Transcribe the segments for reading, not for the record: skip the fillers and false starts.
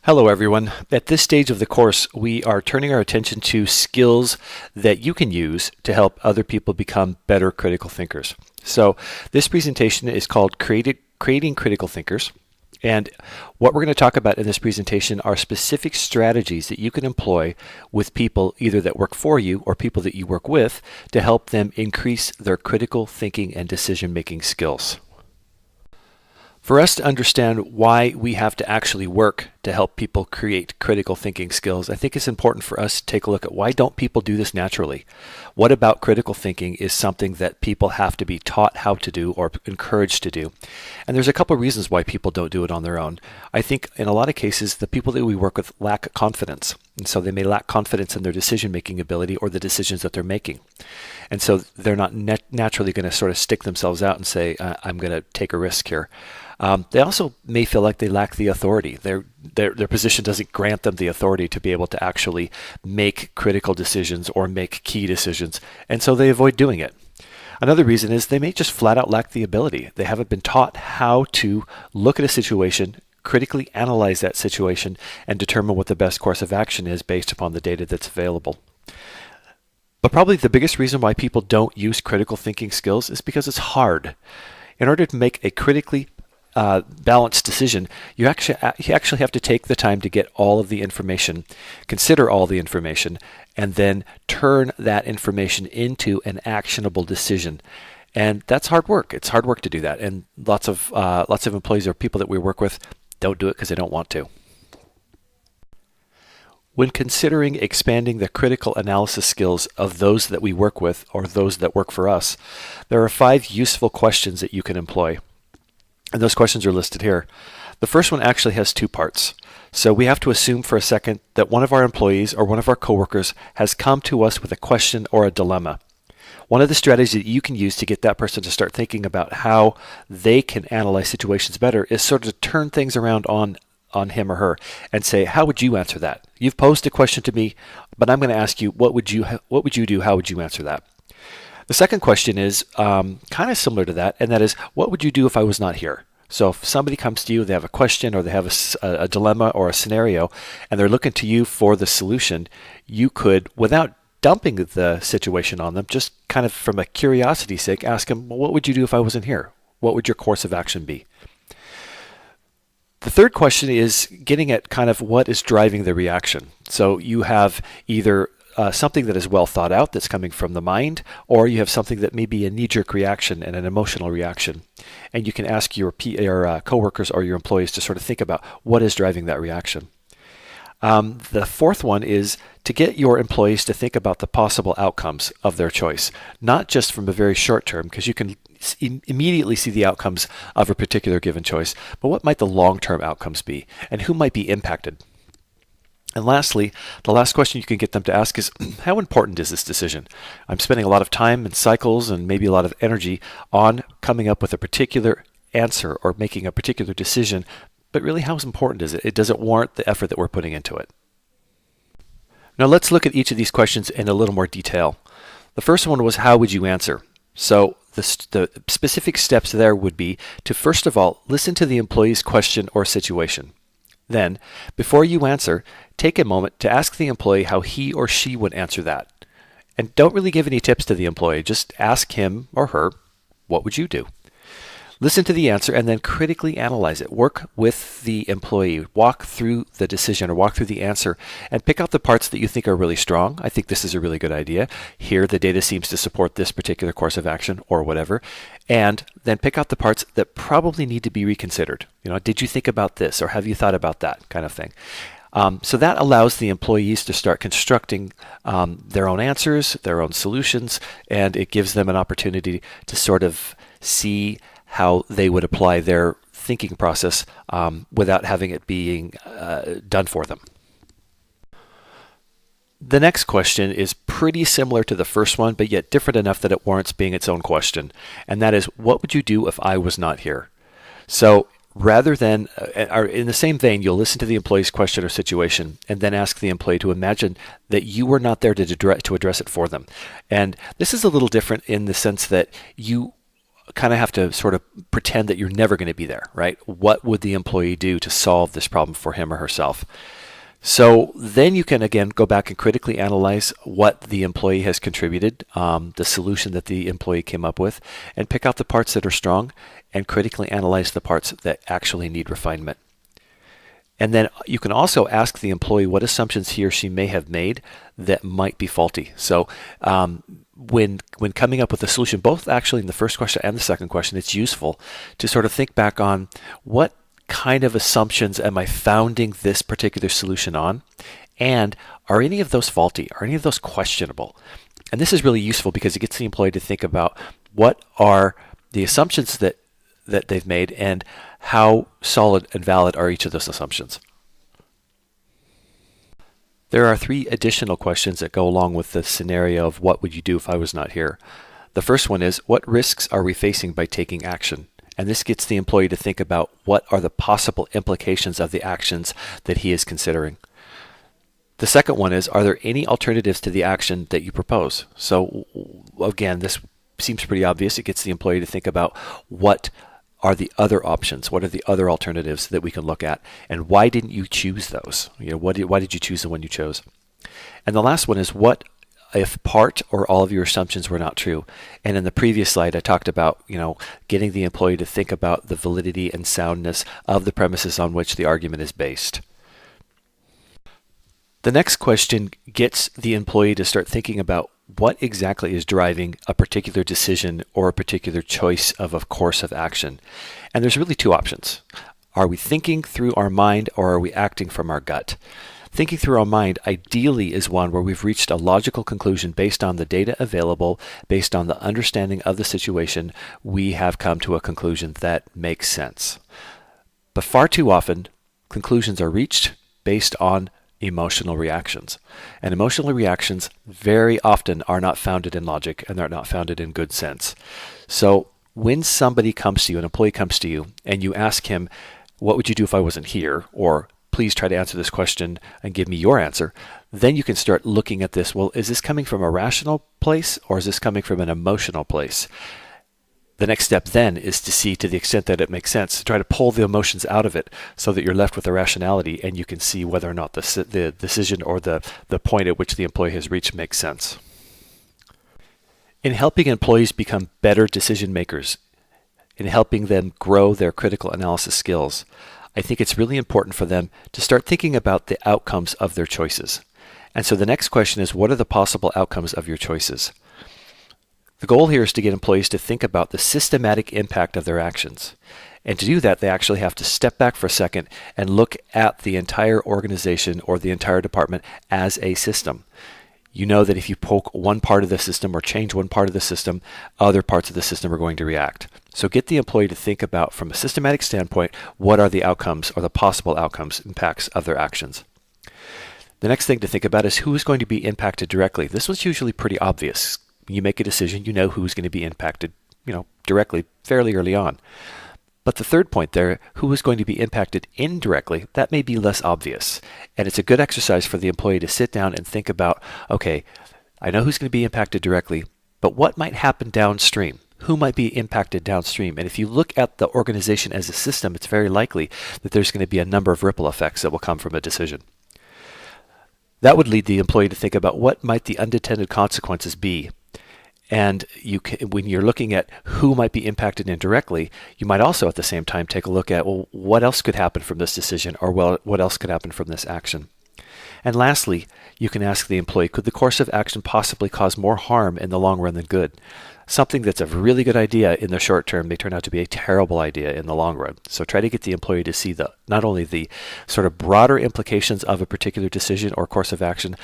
Hello, everyone. At this stage of the course, we are turning our attention to skills that you can use to help other people become better critical thinkers. So this presentation is called Creating Critical Thinkers. And what we're going to talk about in this presentation are specific strategies that you can employ with people either that work for you or people that you work with to help them increase their critical thinking and decision-making skills. For us to understand why we have to actually work to help people create critical thinking skills, I think it's important for us to take a look at why don't people do this naturally? What about critical thinking is something that people have to be taught how to do or encouraged to do? And there's a couple of reasons why people don't do it on their own. I think in a lot of cases, the people that we work with lack confidence. And so they may lack confidence in their decision-making ability or the decisions that they're making. And so they're not naturally going to sort of stick themselves out and say, I'm going to take a risk here. They also may feel like they lack the authority. Their position doesn't grant them the authority to be able to actually make critical decisions or make key decisions, and so they avoid doing it. Another reason is they may just flat out lack the ability. They haven't been taught how to look at a situation, critically analyze that situation, and determine what the best course of action is based upon the data that's available. But probably the biggest reason why people don't use critical thinking skills is because it's hard. In order to make a critically balanced decision, you actually have to take the time to get all of the information, consider all the information, and then turn that information into an actionable decision. And that's hard work. It's hard work to do that. And lots of employees or people that we work with don't do it because they don't want to. When considering expanding the critical analysis skills of those that we work with or those that work for us, there are 5 useful questions that you can employ. And those questions are listed here. The first one actually has 2 parts. So we have to assume for a second that one of our employees or one of our coworkers has come to us with a question or a dilemma. One of the strategies that you can use to get that person to start thinking about how they can analyze situations better is sort of to turn things around on him or her and say, how would you answer that? You've posed a question to me, but I'm going to ask you, what would you do? How would you answer that? The second question is kind of similar to that, and that is, what would you do if I was not here? So if somebody comes to you, they have a question or they have a dilemma or a scenario, and they're looking to you for the solution, you could, without dumping the situation on them, just kind of from a curiosity's sake, ask them, well, what would you do if I wasn't here? What would your course of action be? The third question is getting at kind of what is driving the reaction. So you have either something that is well thought out that's coming from the mind, or you have something that may be a knee-jerk reaction and an emotional reaction. And you can ask your coworkers or your employees to sort of think about what is driving that reaction. The fourth one is to get your employees to think about the possible outcomes of their choice, not just from a very short term, because you can immediately see the outcomes of a particular given choice, but what might the long-term outcomes be, and who might be impacted? And lastly, the last question you can get them to ask is, how important is this decision? I'm spending a lot of time and cycles and maybe a lot of energy on coming up with a particular answer or making a particular decision, but really how important is it? Does it warrant the effort that we're putting into it? Now let's look at each of these questions in a little more detail. The first one was, how would you answer? So the specific steps there would be to, first of all, listen to the employee's question or situation. Then, before you answer, take a moment to ask the employee how he or she would answer that. And don't really give any tips to the employee. Just ask him or her, what would you do? Listen to the answer and then critically analyze it. Work with the employee. Walk through the decision or walk through the answer and pick out the parts that you think are really strong. I think this is a really good idea. Here, the data seems to support this particular course of action or whatever. And then pick out the parts that probably need to be reconsidered. Did you think about this or have you thought about that kind of thing? So that allows the employees to start constructing their own answers, their own solutions, and it gives them an opportunity to sort of see how they would apply their thinking process without having it being done for them. The next question is pretty similar to the first one, but yet different enough that it warrants being its own question. And that is, what would you do if I was not here? So rather than, or in the same vein, you'll listen to the employee's question or situation and then ask the employee to imagine that you were not there to address it for them. And this is a little different in the sense that you kind of have to sort of pretend that you're never going to be there, right? What would the employee do to solve this problem for him or herself? So then you can, again, go back and critically analyze what the employee has contributed, the solution that the employee came up with, and pick out the parts that are strong and critically analyze the parts that actually need refinement. And then you can also ask the employee what assumptions he or she may have made that might be faulty. So when coming up with a solution, both actually in the first question and the second question, it's useful to sort of think back on what kind of assumptions am I founding this particular solution on? And are any of those faulty? Are any of those questionable? And this is really useful because it gets the employee to think about what are the assumptions that they've made and how solid and valid are each of those assumptions. There are 3 additional questions that go along with the scenario of what would you do if I was not here. The first one is, what risks are we facing by taking action? And this gets the employee to think about what are the possible implications of the actions that he is considering. The second one is, are there any alternatives to the action that you propose? So again, this seems pretty obvious. It gets the employee to think about what are the other options, what are the other alternatives that we can look at, and why didn't you choose those? Why did you choose the one you chose? And the last one is, what if part or all of your assumptions were not true? And in the previous slide, I talked about, getting the employee to think about the validity and soundness of the premises on which the argument is based. The next question gets the employee to start thinking about what exactly is driving a particular decision or a particular choice of a course of action. And there's really 2 options. Are we thinking through our mind, or are we acting from our gut? Thinking through our mind ideally is one where we've reached a logical conclusion based on the data available, based on the understanding of the situation. We have come to a conclusion that makes sense. But far too often, conclusions are reached based on emotional reactions. And emotional reactions very often are not founded in logic, and they're not founded in good sense. So when somebody comes to you, an employee comes to you, and you ask him, what would you do if I wasn't here? Or please try to answer this question and give me your answer. Then you can start looking at this. Well, is this coming from a rational place, or is this coming from an emotional place? The next step then is to see, to the extent that it makes sense, to try to pull the emotions out of it so that you're left with the rationality, and you can see whether or not the decision or the point at which the employee has reached makes sense. In helping employees become better decision makers, in helping them grow their critical analysis skills, I think it's really important for them to start thinking about the outcomes of their choices. And so the next question is, what are the possible outcomes of your choices? The goal here is to get employees to think about the systematic impact of their actions. And to do that, they actually have to step back for a second and look at the entire organization or the entire department as a system. You know that if you poke one part of the system or change one part of the system, other parts of the system are going to react. So get the employee to think about, from a systematic standpoint, what are the outcomes or the possible outcomes, impacts of their actions. The next thing to think about is who is going to be impacted directly. This was usually pretty obvious. When you make a decision, you know who's going to be impacted, directly fairly early on. But the third point there, who is going to be impacted indirectly, that may be less obvious. And it's a good exercise for the employee to sit down and think about, okay, I know who's going to be impacted directly, but what might happen downstream? Who might be impacted downstream? And if you look at the organization as a system, it's very likely that there's going to be a number of ripple effects that will come from a decision. That would lead the employee to think about what might the unintended consequences be. And when you're looking at who might be impacted indirectly, you might also at the same time take a look at, well, what else could happen from this decision, or what else could happen from this action? And lastly, you can ask the employee, could the course of action possibly cause more harm in the long run than good? Something that's a really good idea in the short term may turn out to be a terrible idea in the long run. So try to get the employee to see not only the sort of broader implications of a particular decision or course of action,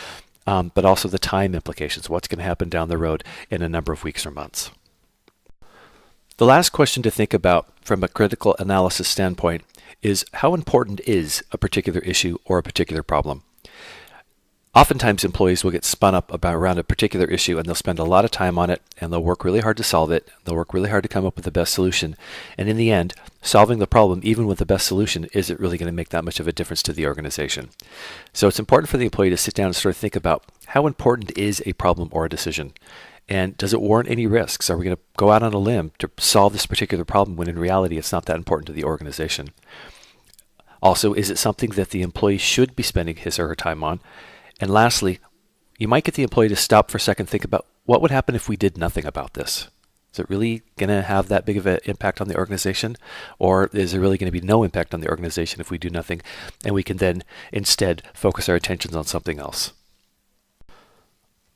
but also the time implications, what's going to happen down the road in a number of weeks or months. The last question to think about from a critical analysis standpoint is, how important is a particular issue or a particular problem? Oftentimes employees will get spun up around a particular issue, and they'll spend a lot of time on it, and they'll work really hard to solve it. They'll work really hard to come up with the best solution. And in the end, solving the problem, even with the best solution, isn't really going to make that much of a difference to the organization. So it's important for the employee to sit down and sort of think about, how important is a problem or a decision? And does it warrant any risks? Are we going to go out on a limb to solve this particular problem when in reality it's not that important to the organization? Also, is it something that the employee should be spending his or her time on? And lastly, you might get the employee to stop for a second, think about what would happen if we did nothing about this. Is it really going to have that big of an impact on the organization? Or is there really going to be no impact on the organization if we do nothing and we can then instead focus our attentions on something else?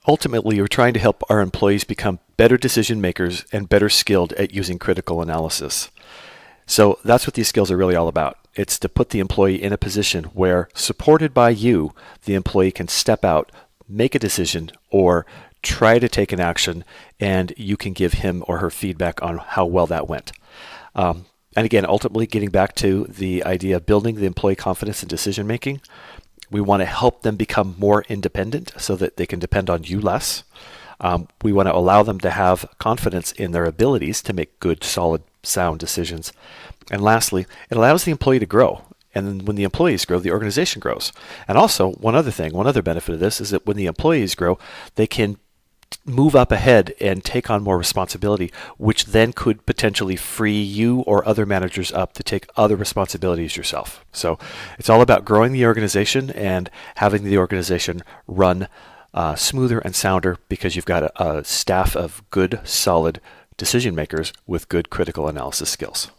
Ultimately, we're trying to help our employees become better decision makers and better skilled at using critical analysis. So that's what these skills are really all about. It's to put the employee in a position where, supported by you, the employee can step out, make a decision, or try to take an action, and you can give him or her feedback on how well that went. And again, ultimately getting back to the idea of building the employee confidence in decision making, we want to help them become more independent so that they can depend on you less. We want to allow them to have confidence in their abilities to make good, solid, sound decisions. And lastly, it allows the employee to grow. And then when the employees grow, the organization grows. And also, one other benefit of this is that when the employees grow, they can move up ahead and take on more responsibility, which then could potentially free you or other managers up to take other responsibilities yourself. So it's all about growing the organization and having the organization run smoother and sounder because you've got a staff of good, solid decision makers with good critical analysis skills.